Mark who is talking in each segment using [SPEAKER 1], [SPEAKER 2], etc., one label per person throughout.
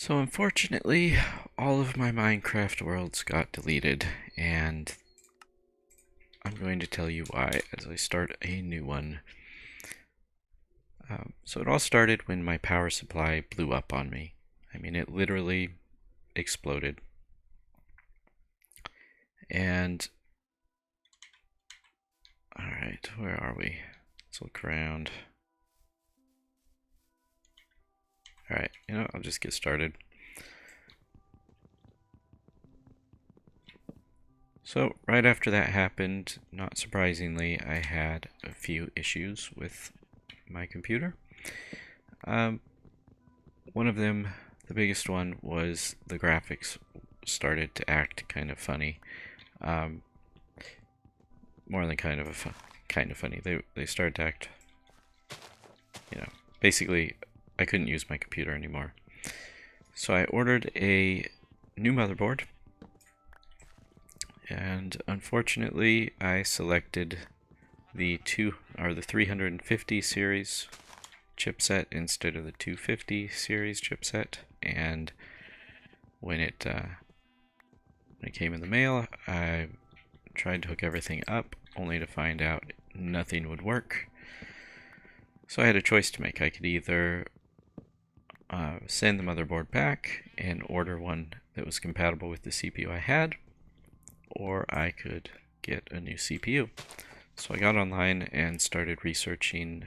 [SPEAKER 1] So unfortunately, all of my Minecraft worlds got deleted, and I'm going to tell you why as I start a new one. So it all started when my power supply blew up on me. I mean, it literally exploded. And, alright, where are we? Let's look around. Alright, I'll just get started. So, right after that happened, not surprisingly, I had a few issues with my computer. One of them, the biggest one, was the graphics started to act kind of funny. More than kind of funny. They started to act, basically I couldn't use my computer anymore. So I ordered a new motherboard, and unfortunately I selected the 350 series chipset instead of the 250 series chipset, and when it came in the mail, I tried to hook everything up, only to find out nothing would work. So I had a choice to make. I could either send the motherboard back and order one that was compatible with the CPU I had, or I could get a new CPU. So I got online and started researching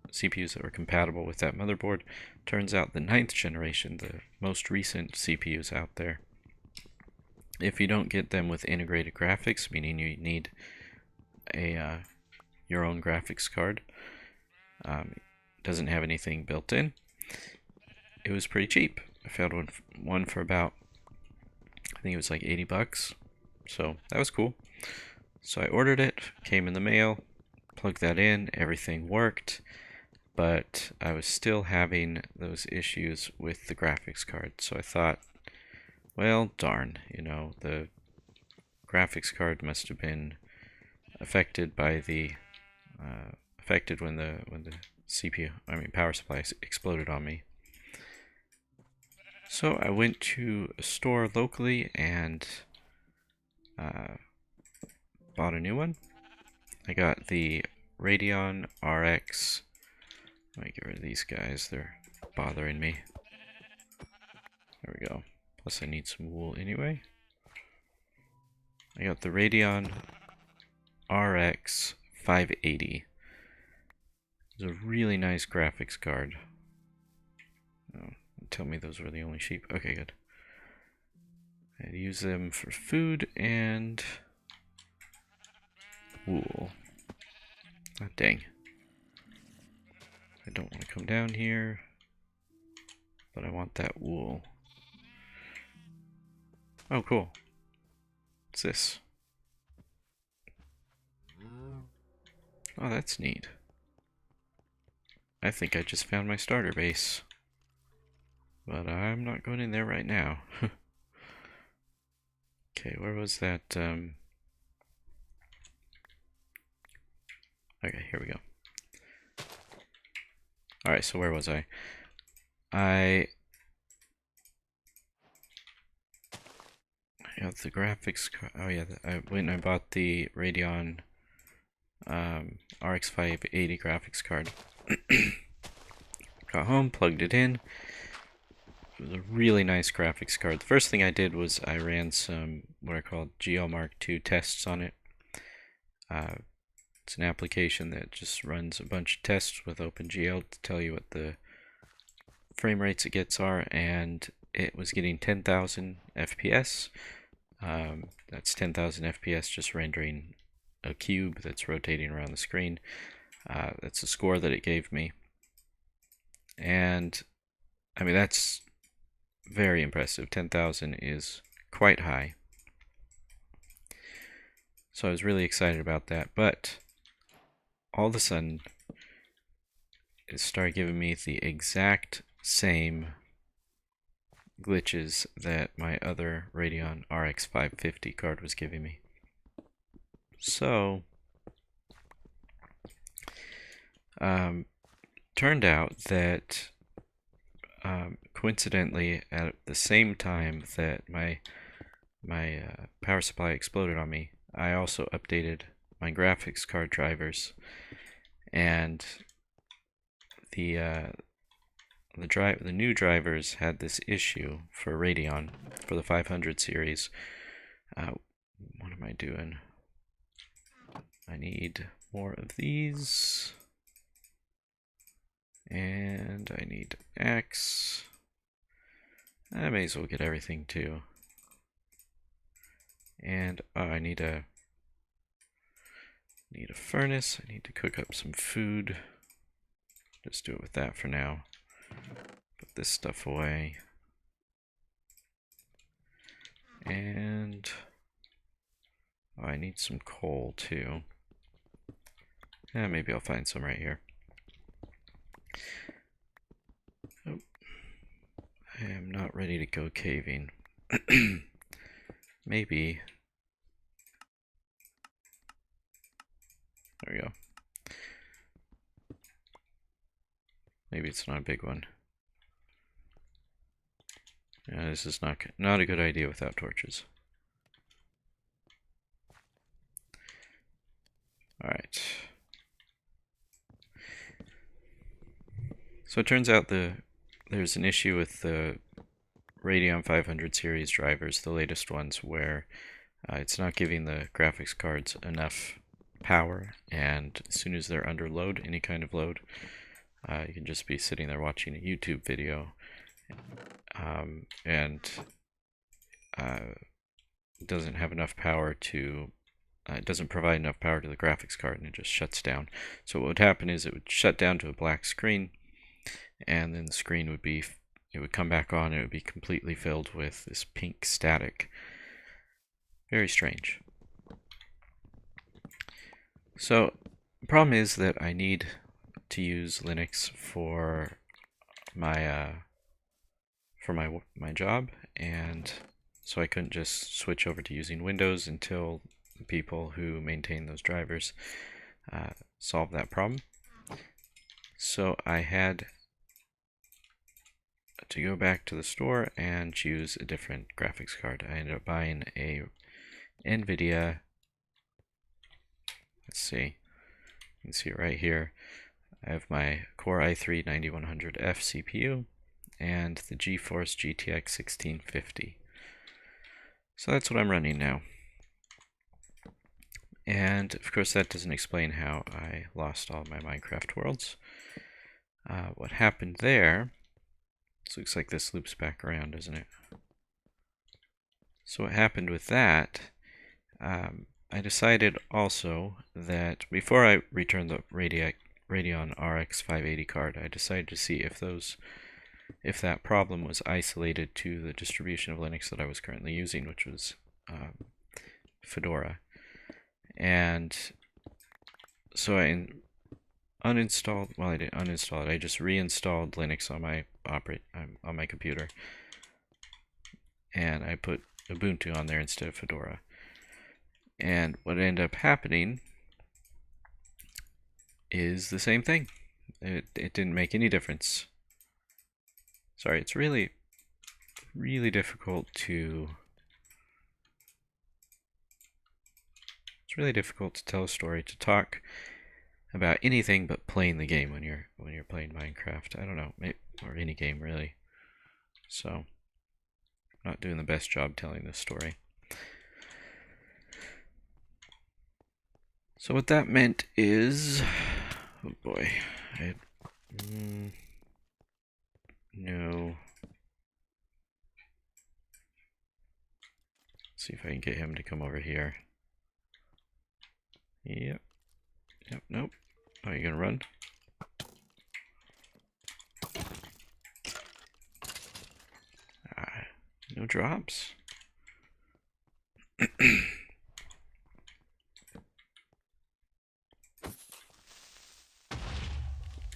[SPEAKER 1] CPUs that were compatible with that motherboard. Turns out the 9th generation, the most recent CPUs out there, if you don't get them with integrated graphics, meaning you need your own graphics card, doesn't have anything built in, it was pretty cheap. I found one for about, I think it was like 80 bucks. So that was cool. So I ordered it, came in the mail, plugged that in, everything worked, but I was still having those issues with the graphics card. So I thought, well, darn, the graphics card must have been affected by affected when the power supply exploded on me. So I went to a store locally and bought a new one. I got the Radeon RX. Let me get rid of these guys, they're bothering me. There we go. Plus I need some wool anyway. I got the Radeon RX 580. It's a really nice graphics card. Oh, tell me those were the only sheep. Okay, good. I use them for food and wool. Oh, dang. I don't want to come down here, but I want that wool. Oh, cool. What's this? Oh, that's neat. I think I just found my starter base. But I'm not going in there right now. Okay, where was that? Okay, here we go. Alright, so where was I? I got the graphics card. Oh yeah, I went and I bought the Radeon RX 580 graphics card. Got home, plugged it in. It was a really nice graphics card. The first thing I did was I ran some what are called GL Mark II tests on it. It's an application that just runs a bunch of tests with OpenGL to tell you what the frame rates it gets are, and it was getting 10,000 FPS. That's 10,000 FPS just rendering a cube that's rotating around the screen. That's the score that it gave me. And I mean, that's very impressive. 10,000 is quite high. So I was really excited about that, but all of a sudden it started giving me the exact same glitches that my other Radeon RX 550 card was giving me. So turned out that coincidentally, at the same time that my power supply exploded on me, I also updated my graphics card drivers, and the new drivers had this issue for Radeon for the 500 series. What am I doing? I need more of these, and I need X. I may as well get everything too. And I need a furnace. I need to cook up some food. Just do it with that for now. Put this stuff away. And I need some coal too. Yeah, maybe I'll find some right here. Oh, I am not ready to go caving. Maybe. There we go. Maybe it's not a big one. Yeah, this is not a good idea without torches. Alright. So it turns out there's an issue with the Radeon 500 series drivers, the latest ones, where it's not giving the graphics cards enough power, and as soon as they're under load, any kind of load, you can just be sitting there watching a YouTube video, and it doesn't have enough power to it doesn't provide enough power to the graphics card, and it just shuts down. So what would happen is it would shut down to a black screen, and then the screen would be, it would come back on, and it would be completely filled with this pink static. Very strange. So the problem is that I need to use Linux for my job, and so I couldn't just switch over to using Windows until the people who maintain those drivers solved that problem. So I had to go back to the store and choose a different graphics card. I ended up buying a NVIDIA, let's see, you can see it right here. I have my Core i3-9100F CPU and the GeForce GTX 1650. So that's what I'm running now. And of course that doesn't explain how I lost all my Minecraft worlds. What happened there, this looks like this loops back around, doesn't it? So what happened with that, I decided also that before I returned the Radeon RX 580 card, I decided to see if that problem was isolated to the distribution of Linux that I was currently using, which was Fedora. And so I uninstalled, well, I didn't uninstall it, I just reinstalled Linux on my computer, and I put Ubuntu on there instead of Fedora. And what ended up happening is the same thing. It didn't make any difference. Sorry, it's really difficult to tell a story, to talk about anything but playing the game when you're playing Minecraft. I don't know, or any game really. So I'm not doing the best job telling this story. So what that meant is, oh boy, no. Let's see if I can get him to come over here. Yep, nope. Oh, you gonna run? No drops.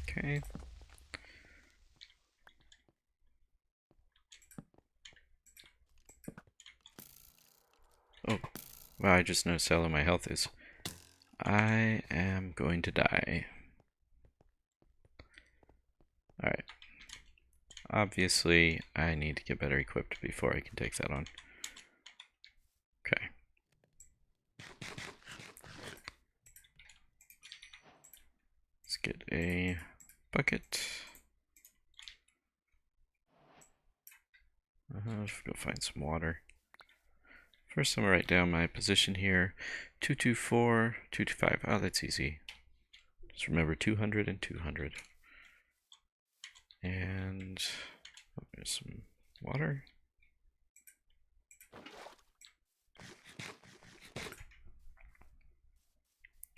[SPEAKER 1] Okay. Oh, wow, I just noticed how low my health is. I am going to die. Alright. Obviously, I need to get better equipped before I can take that on. Okay. Let's get a bucket. Let's go find some water. First, I'm going to write down my position here. 224, 225. Oh, that's easy. Just remember 200 and 200. And there's some water.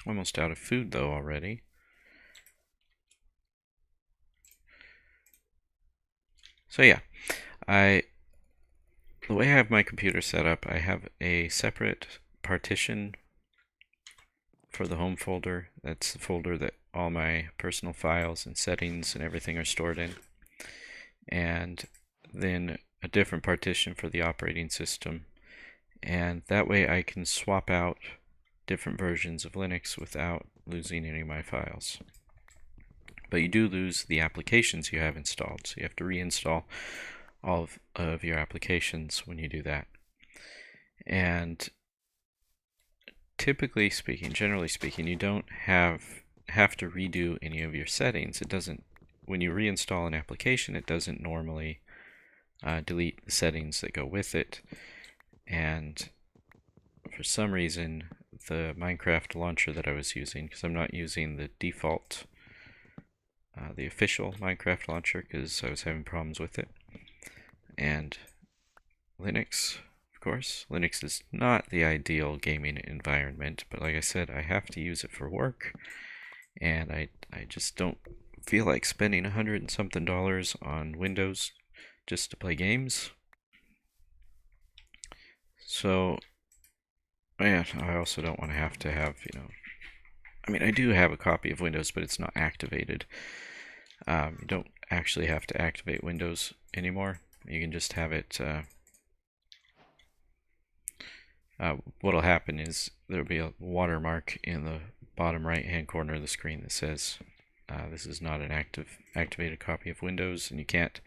[SPEAKER 1] Almost out of food though already. So yeah, the way I have my computer set up, I have a separate partition for the home folder. That's the folder that all my personal files and settings and everything are stored in. And then a different partition for the operating system. And that way I can swap out different versions of Linux without losing any of my files. But you do lose the applications you have installed, so you have to reinstall all of your applications when you do that. And typically speaking, generally speaking, you don't have to redo any of your settings. It doesn't, when you reinstall an application, it doesn't normally delete the settings that go with it. And for some reason, the Minecraft launcher that I was using, because I'm not using the default, the official Minecraft launcher, because I was having problems with it. And Linux, of course. Linux is not the ideal gaming environment, but like I said, I have to use it for work, and I just don't feel like spending $100 and something on Windows just to play games. So, yeah, I also don't want to have, you know, I mean, I do have a copy of Windows, but it's not activated. You don't actually have to activate Windows anymore. You can just have it, what'll happen is there'll be a watermark in the bottom right hand corner of the screen that says this is not an activated copy of Windows, and you can't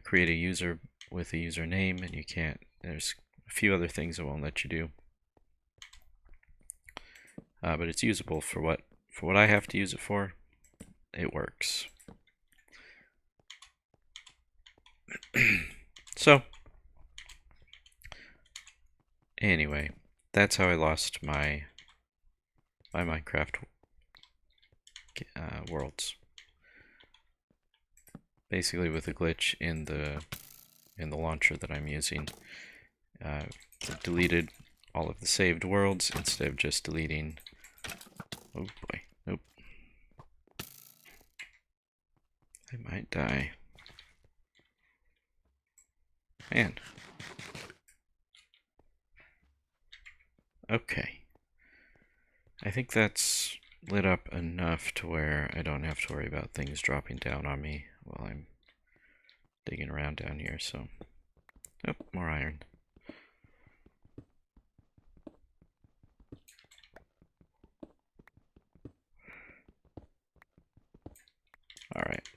[SPEAKER 1] create a user with a username, and you can't, there's a few other things it won't let you do. But it's usable for what I have to use it for. It works. So anyway, that's how I lost my Minecraft worlds. Basically, with a glitch in the launcher that I'm using, it deleted all of the saved worlds instead of just deleting. Oh boy, nope. I might die. Man. Okay. I think that's lit up enough to where I don't have to worry about things dropping down on me while I'm digging around down here, so. Oh, more iron. Alright.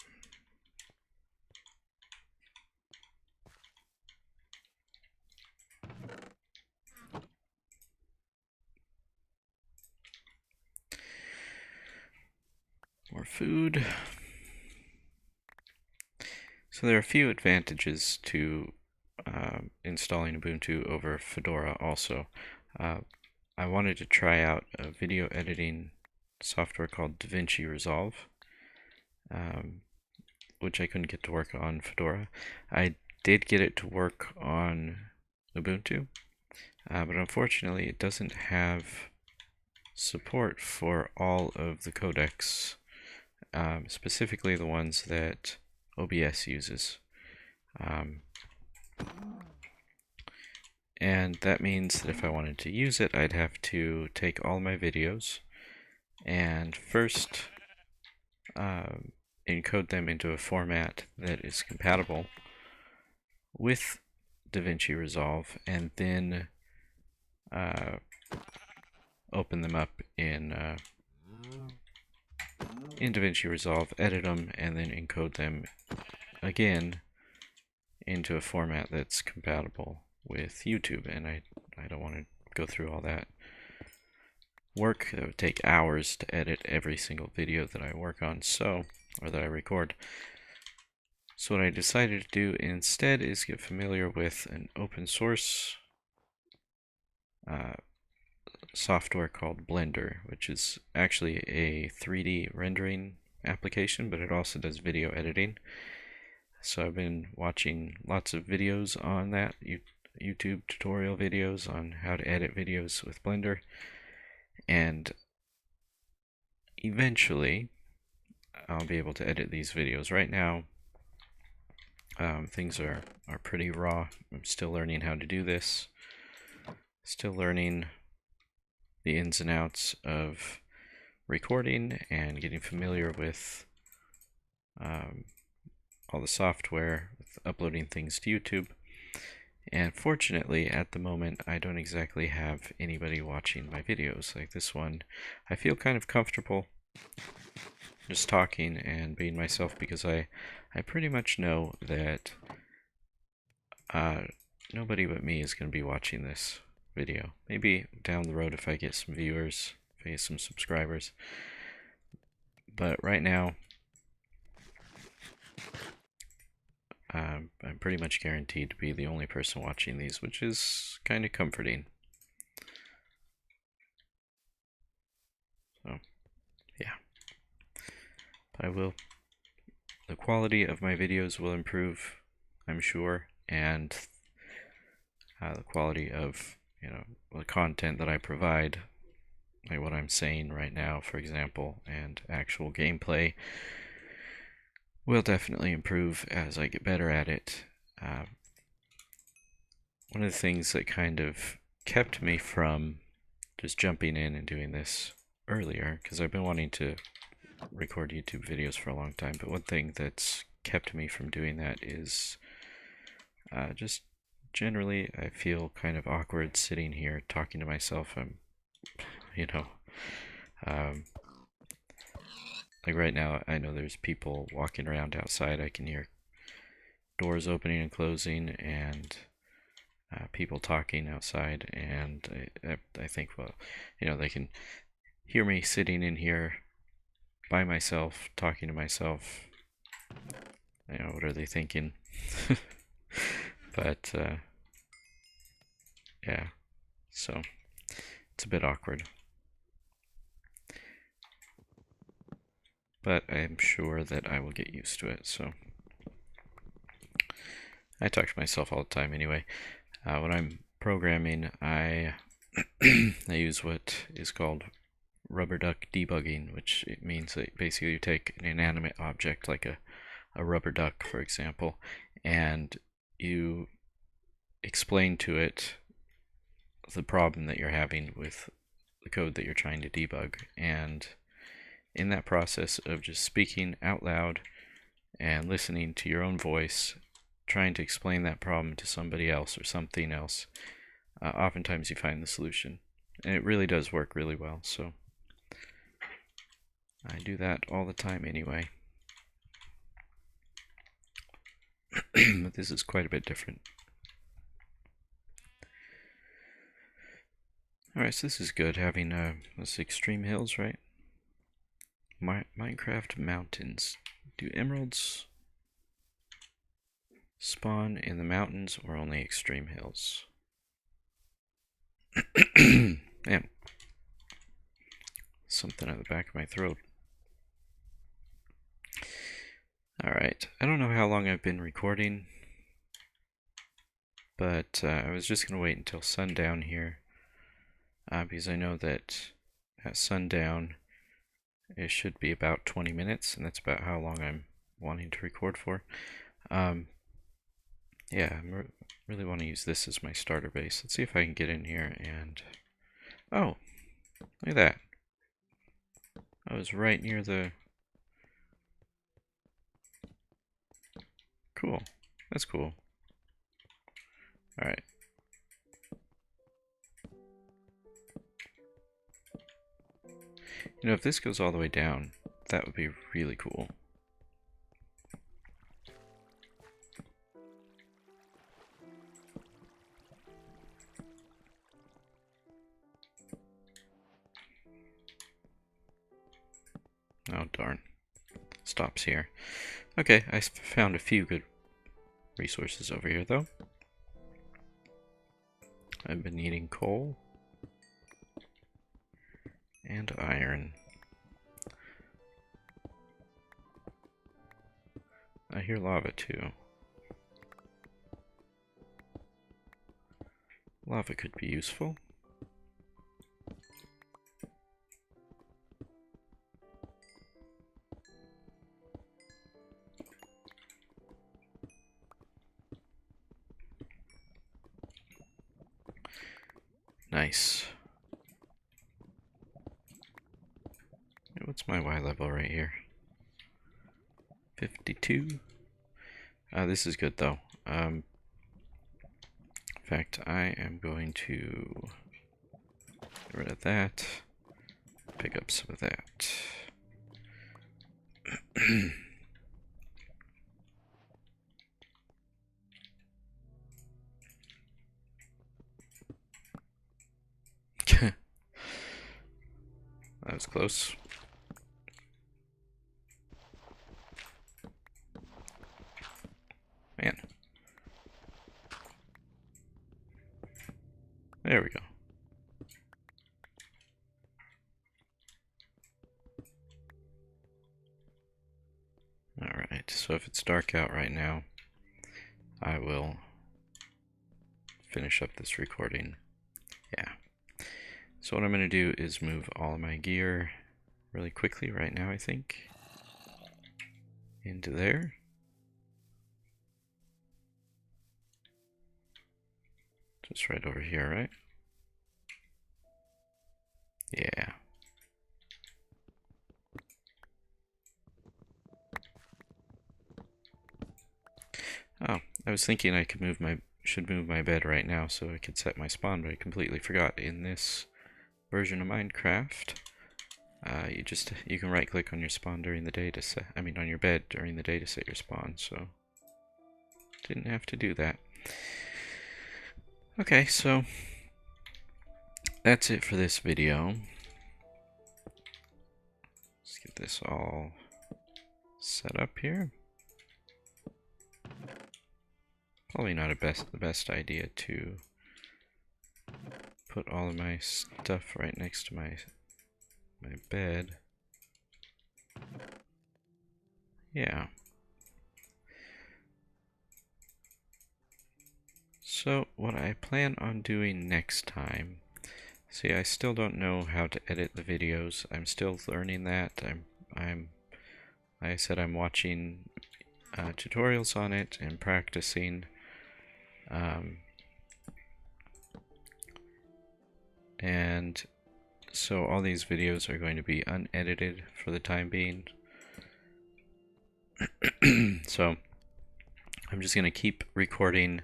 [SPEAKER 1] More food. So there are a few advantages to installing Ubuntu over Fedora also. I wanted to try out a video editing software called DaVinci Resolve, which I couldn't get to work on Fedora. I did get it to work on Ubuntu, but unfortunately it doesn't have support for all of the codecs, specifically the ones that OBS uses. And that means that if I wanted to use it, I'd have to take all my videos and first encode them into a format that is compatible with DaVinci Resolve, and then open them up in DaVinci Resolve, edit them, and then encode them again, into a format that's compatible with YouTube, and I don't want to go through all that work. That would take hours to edit every single video that I work on, or that I record. So what I decided to do instead is get familiar with an open source software called Blender, which is actually a 3D rendering application, but it also does video editing. So I've been watching lots of videos on that, YouTube tutorial videos on how to edit videos with Blender, and eventually I'll be able to edit these videos. Right now, things are pretty raw. I'm still learning how to do this. Still learning the ins and outs of recording and getting familiar with all the software, with uploading things to YouTube. And fortunately, at the moment, I don't exactly have anybody watching my videos. Like this one, I feel kind of comfortable just talking and being myself, because I pretty much know that nobody but me is going to be watching this video. Maybe down the road if I get some viewers, if I get some subscribers. But right now, I'm pretty much guaranteed to be the only person watching these, which is kind of comforting. So, yeah. But the quality of my videos will improve, I'm sure, and the quality of, the content that I provide, like what I'm saying right now, for example, and actual gameplay, will definitely improve as I get better at it. One of the things that kind of kept me from just jumping in and doing this earlier, because I've been wanting to record YouTube videos for a long time, but one thing that's kept me from doing that is just generally I feel kind of awkward sitting here talking to myself. Like right now, I know there's people walking around outside. I can hear doors opening and closing, and people talking outside, and I think, well, they can hear me sitting in here by myself, talking to myself. What are they thinking? But, yeah, so it's a bit awkward. But I'm sure that I will get used to it, so I talk to myself all the time anyway. When I'm programming, I I use what is called rubber duck debugging, which means that basically you take an inanimate object like a rubber duck, for example, and you explain to it the problem that you're having with the code that you're trying to debug. And in that process of just speaking out loud and listening to your own voice, trying to explain that problem to somebody else or something else, oftentimes you find the solution. And it really does work really well, so I do that all the time anyway. But this is quite a bit different. Alright, so this is good, having this extreme hills, right? Minecraft mountains. Do emeralds spawn in the mountains or only extreme hills? Man, something at the back of my throat. Alright, I don't know how long I've been recording, but I was just going to wait until sundown here, because I know that at sundown it should be about 20 minutes, and that's about how long I'm wanting to record for. Yeah, I really want to use this as my starter base. Let's see if I can get in here and... Oh, look at that. I was right near the... Cool. That's cool. Alright. If this goes all the way down, that would be really cool. darn. Stops here. Okay, I found a few good resources over here, though. I've been needing coal and iron. I hear lava, too. Lava could be useful. Nice. What's my Y level right here? 52. This is good though. In fact, I am going to get rid of that. Pick up some of that. That was close. Man. There we go. Alright, so if it's dark out right now, I will finish up this recording. Yeah. So what I'm going to do is move all of my gear really quickly right now, I think. Into there. Just right over here, right? Yeah. Oh, I was thinking I could should move my bed right now so I could set my spawn, but I completely forgot. In this version of Minecraft, you can right click on your spawn during the day to set, on your bed during the day to set your spawn, so didn't have to do that. Okay, so that's it for this video. Let's get this all set up here. Probably not the best idea to put all of my stuff right next to my bed. Yeah. So what I plan on doing next time, see, I still don't know how to edit the videos. I'm still learning that. Like I said, I'm watching tutorials on it and practicing. And so all these videos are going to be unedited for the time being. So I'm just going to keep recording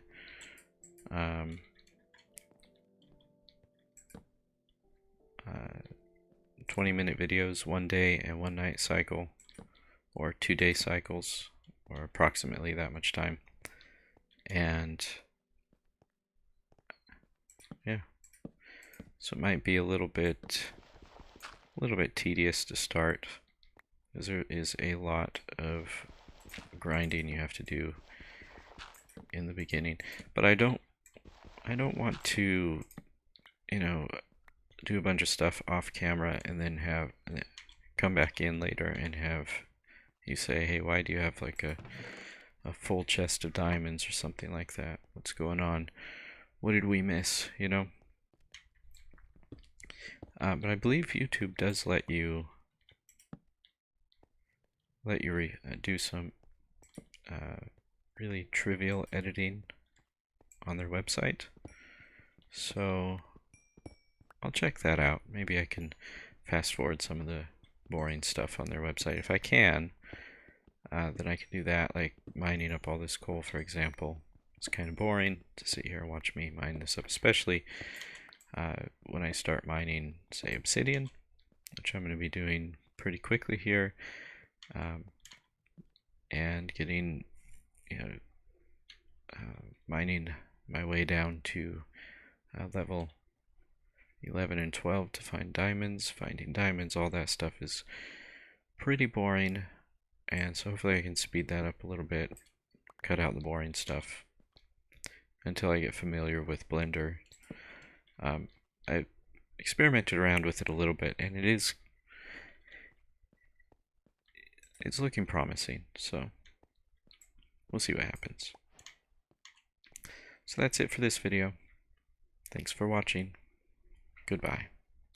[SPEAKER 1] 20-minute videos, 1 day and 1 night cycle, or 2-day cycles, or approximately that much time. And yeah, so it might be a little bit tedious to start, because there is a lot of grinding you have to do in the beginning. But I don't want to, do a bunch of stuff off camera and then come back in later and have you say, hey, why do you have like a full chest of diamonds or something like that? What's going on? What did we miss, But I believe YouTube does let you do some really trivial editing on their website. So I'll check that out. Maybe I can fast forward some of the boring stuff on their website. If I can, then I can do that, like mining up all this coal, for example. It's kind of boring to sit here and watch me mine this up, especially when I start mining, say, obsidian, which I'm going to be doing pretty quickly here, and getting, mining my way down to level 11 and 12 to find diamonds. Finding diamonds, all that stuff is pretty boring, and so hopefully I can speed that up a little bit, cut out the boring stuff until I get familiar with Blender. I experimented around with it a little bit, and it's looking promising, so we'll see what happens. So that's it for this video. Thanks for watching. Goodbye.